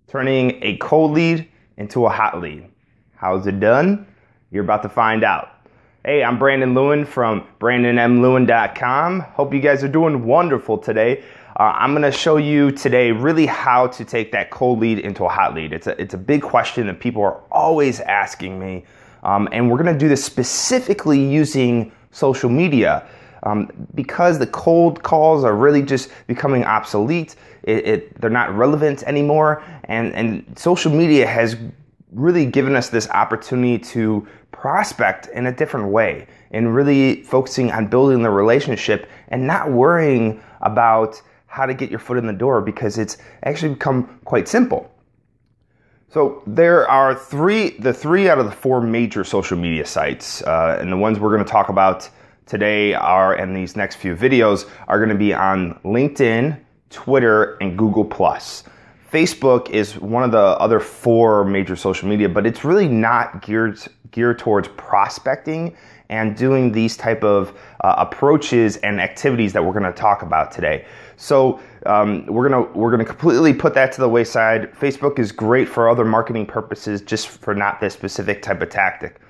turning a cold lead into a hot lead. How's it done? You're about to find out. Hey, I'm Brandon Lewin from BrandonMLewin.com. Hope you guys are doing wonderful today. I'm going to show you today really how to take that cold lead into a hot lead. It's a big question that people are always asking me, and we're going to do this specifically using social media. Because the cold calls are really just becoming obsolete, they're not relevant anymore, and social media has really given us this opportunity to prospect in a different way and really focusing on building the relationship and not worrying about how to get your foot in the door, because it's actually become quite simple. So there are the three out of the four major social media sites, and the ones we're going to talk about today and these next few videos are going to be on LinkedIn, Twitter, and Google+. Facebook is one of the other four major social media, but it's really not geared towards prospecting and doing these type of approaches and activities that we're going to talk about today. So we're gonna completely put that to the wayside. Facebook is great for other marketing purposes, just for not this specific type of tactic.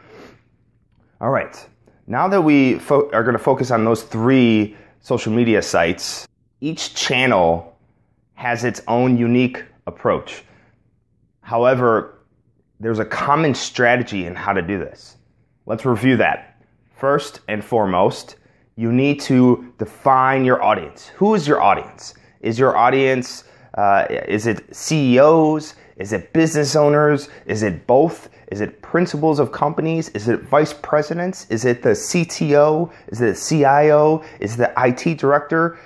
All right. Now that we are going to focus on those three social media sites, each channel has its own unique approach. However, there's a common strategy in how to do this. Let's review that. First and foremost, you need to define your audience. Who is your audience? Is your audience, is it CEOs? Is it business owners? Is it both? Is it principals of companies? Is it vice presidents? Is it the CTO? Is it the CIO? Is it the IT director?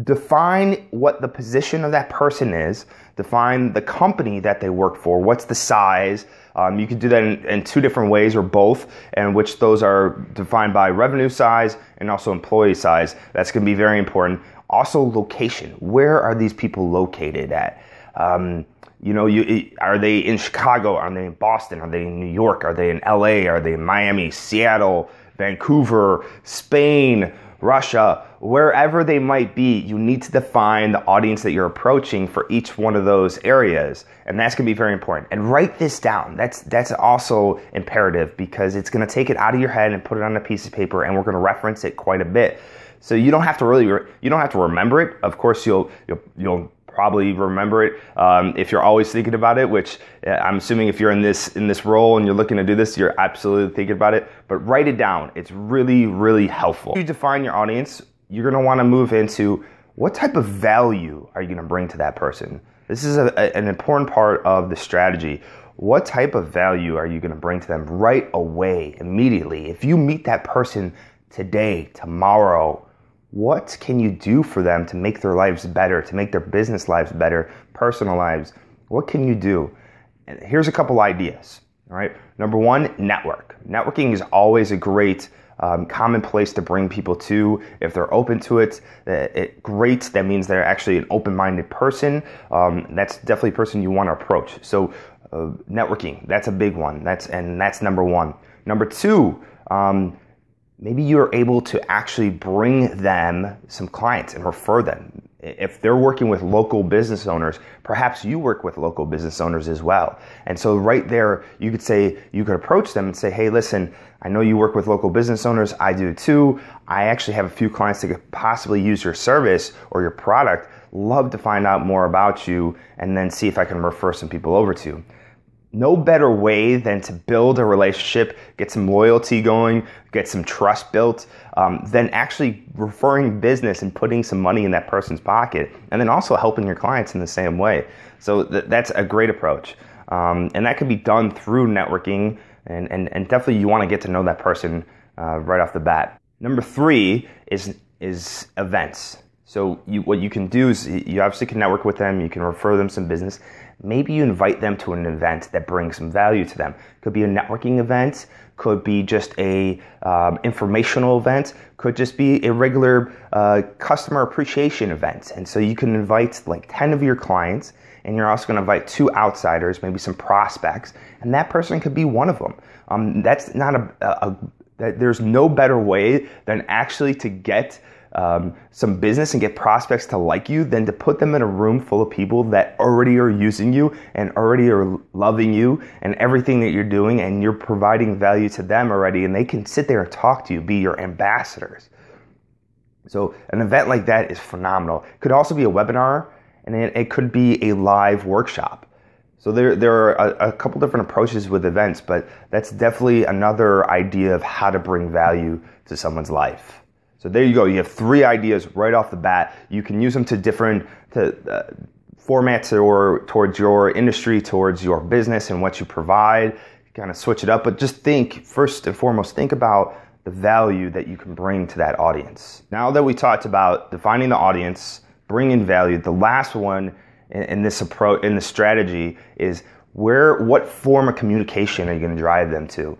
Define what the position of that person is. Define the company that they work for. What's the size? You can do that in two different ways, or both, and which those are defined by revenue size and also employee size. That's going to be very important. Also, location. Where are these people located at? Are they in Chicago? Are they in Boston? Are they in New York? Are they in LA? Are they in Miami, Seattle, Vancouver, Spain, Russia? Wherever they might be, you need to define the audience that you're approaching for each one of those areas. And that's going to be very important. And write this down. That's also imperative, because it's going to take it out of your head and put it on a piece of paper, and we're going to reference it quite a bit. So you don't have to remember it. Of course, you'll probably remember it if you're always thinking about it, which I'm assuming if you're in this role and you're looking to do this, you're absolutely thinking about it. But write it down. It's really, really helpful. If you define your audience, you're going to want to move into what type of value are you going to bring to that person. This is an important part of the strategy. What type of value are you going to bring to them right away, immediately? If you meet that person today, tomorrow, what can you do for them to make their lives better, to make their business lives better, personal lives? What can you do? And here's a couple ideas. All right. Number one, network. Networking is always a great common place to bring people to. If they're open to it, great. That means they're actually an open-minded person. That's definitely a person you want to approach. So networking, that's a big one. That's number one. Number two, maybe you're able to actually bring them some clients and refer them. If they're working with local business owners, perhaps you work with local business owners as well. And so right there, you could approach them and say, hey, listen, I know you work with local business owners. I do too. I actually have a few clients that could possibly use your service or your product. Love to find out more about you, and then see if I can refer some people over to you. No better way than to build a relationship, get some loyalty going, get some trust built, than actually referring business and putting some money in that person's pocket, and then also helping your clients in the same way. So that's a great approach. And that can be done through networking, and definitely you want to get to know that person right off the bat. Number three is events. So what you can do is you obviously can network with them, you can refer them some business. Maybe you invite them to an event that brings some value to them. Could be a networking event, could be just a informational event, could just be a regular customer appreciation event. And so you can invite like 10 of your clients, and you're also going to invite 2 outsiders, maybe some prospects, and that person could be one of them. That's not there's no better way than actually to get some business and get prospects to like you than to put them in a room full of people that already are using you and already are loving you and everything that you're doing, and you're providing value to them already, and they can sit there and talk to you, be your ambassadors. So an event like that is phenomenal. It could also be a webinar, and it could be a live workshop. So there are a couple different approaches with events, but that's definitely another idea of how to bring value to someone's life. So there you go. You have 3 ideas right off the bat. You can use them to different formats or towards your industry, towards your business and what you provide. Kind of switch it up, but just first and foremost, think about the value that you can bring to that audience. Now that we talked about defining the audience, bringing value, the last one in this approach, in the strategy, is what form of communication are you going to drive them to?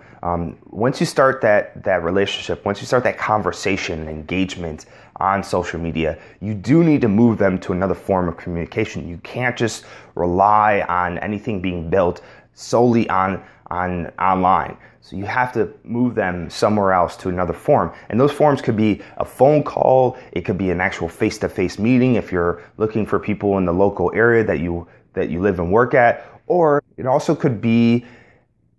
Once you start that relationship, once you start that conversation and engagement on social media, you do need to move them to another form of communication. You can't just rely on anything being built solely on online. So you have to move them somewhere else to another form. And those forms could be a phone call, it could be an actual face-to-face meeting if you're looking for people in the local area that you live and work at, or it also could be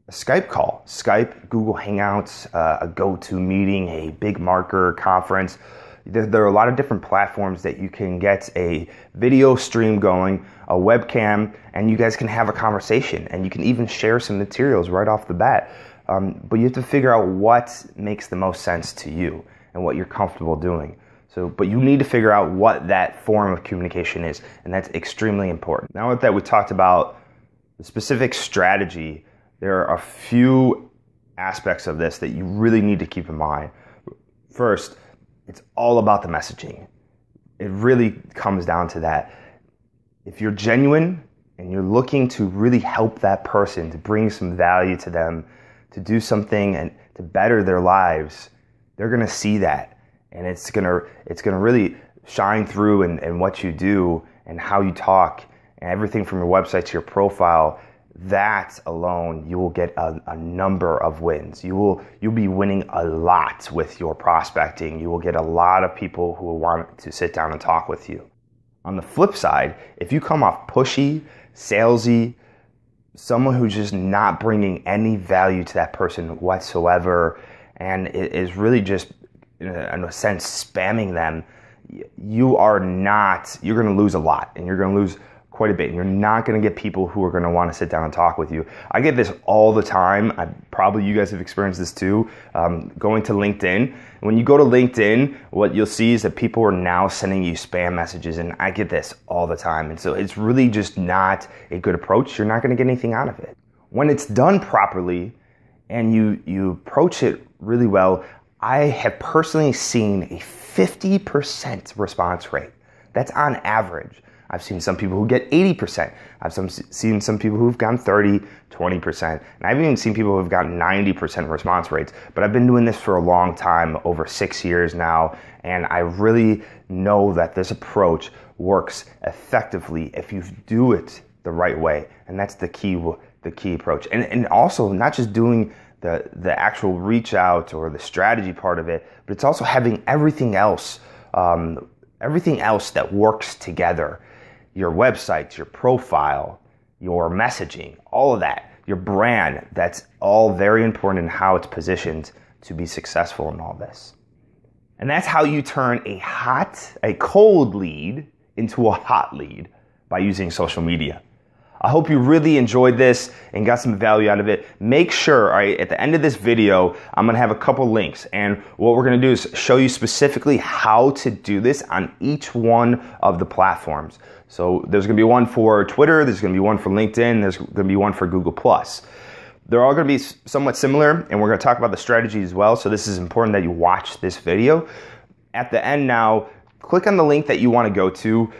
a Skype call, Skype, Google Hangouts, a GoToMeeting, a Big Marker conference. There are a lot of different platforms that you can get a video stream going, a webcam, and you guys can have a conversation, and you can even share some materials right off the bat. But you have to figure out what makes the most sense to you and what you're comfortable doing. But you need to figure out what that form of communication is, and that's extremely important. Now that we talked about the specific strategy, there are a few aspects of this that you really need to keep in mind. First, it's all about the messaging. It really comes down to that. If you're genuine and you're looking to really help that person, to bring some value to them, to do something and to better their lives, they're going to see that, and it's going to really shine through in what you do and how you talk and everything from your website to your profile. That alone, you will get a number of wins. You'll be winning a lot with your prospecting. You will get a lot of people who will want to sit down and talk with you. On the flip side, if you come off pushy, salesy, someone who's just not bringing any value to that person whatsoever, and is really just, in a sense, spamming them, you're going to lose a lot, and you're going to lose quite a bit. And you're not going to get people who are going to want to sit down and talk with you. I get this all the time. Probably you guys have experienced this too. Going to LinkedIn. When you go to LinkedIn, what you'll see is that people are now sending you spam messages, and I get this all the time. And so it's really just not a good approach. You're not going to get anything out of it. When it's done properly and you approach it really well, I have personally seen a 50% response rate. That's on average. I've seen some people who get 80%. I've seen some people who've gotten 30, 20%. And I've even seen people who've gotten 90% response rates. But I've been doing this for a long time, over 6 years now. And I really know that this approach works effectively if you do it the right way. And that's the key approach. And also not just doing the actual reach out or the strategy part of it, but it's also having everything else that works together. Your website, your profile, your messaging, all of that, your brand, that's all very important in how it's positioned to be successful in all this. And that's how you turn a cold lead into a hot lead by using social media. I hope you really enjoyed this and got some value out of it. Make sure, all right, at the end of this video, I'm going to have a couple links. And what we're going to do is show you specifically how to do this on each one of the platforms. So there's going to be one for Twitter, there's going to be one for LinkedIn, there's going to be one for Google+. They're all going to be somewhat similar, and we're going to talk about the strategy as well. So this is important that you watch this video. At the end now, click on the link that you want to go to.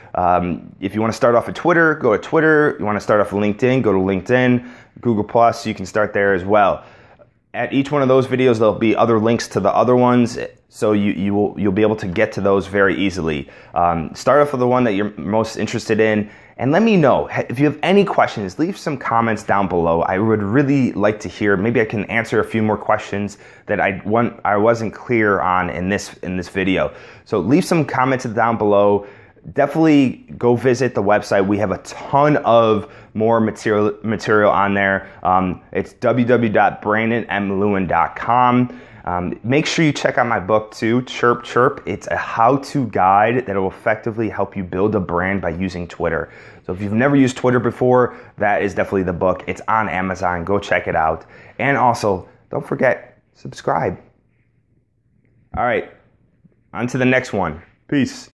If you want to start off at Twitter, go to Twitter. You want to start off with LinkedIn, go to LinkedIn. Google+, you can start there as well. At each one of those videos, there'll be other links to the other ones, so you'll be able to get to those very easily. Start off with the one that you're most interested in, and let me know if you have any questions. Leave some comments down below. I would really like to hear. Maybe I can answer a few more questions that I wasn't clear on in this video. So leave some comments down below. Definitely go visit the website. We have a ton of more material on there. It's www.brandonmlewin.com. Make sure you check out my book too, Chirp Chirp. It's a how-to guide that will effectively help you build a brand by using Twitter. So if you've never used Twitter before, that is definitely the book. It's on Amazon. Go check it out. And also, don't forget, subscribe. All right, on to the next one. Peace.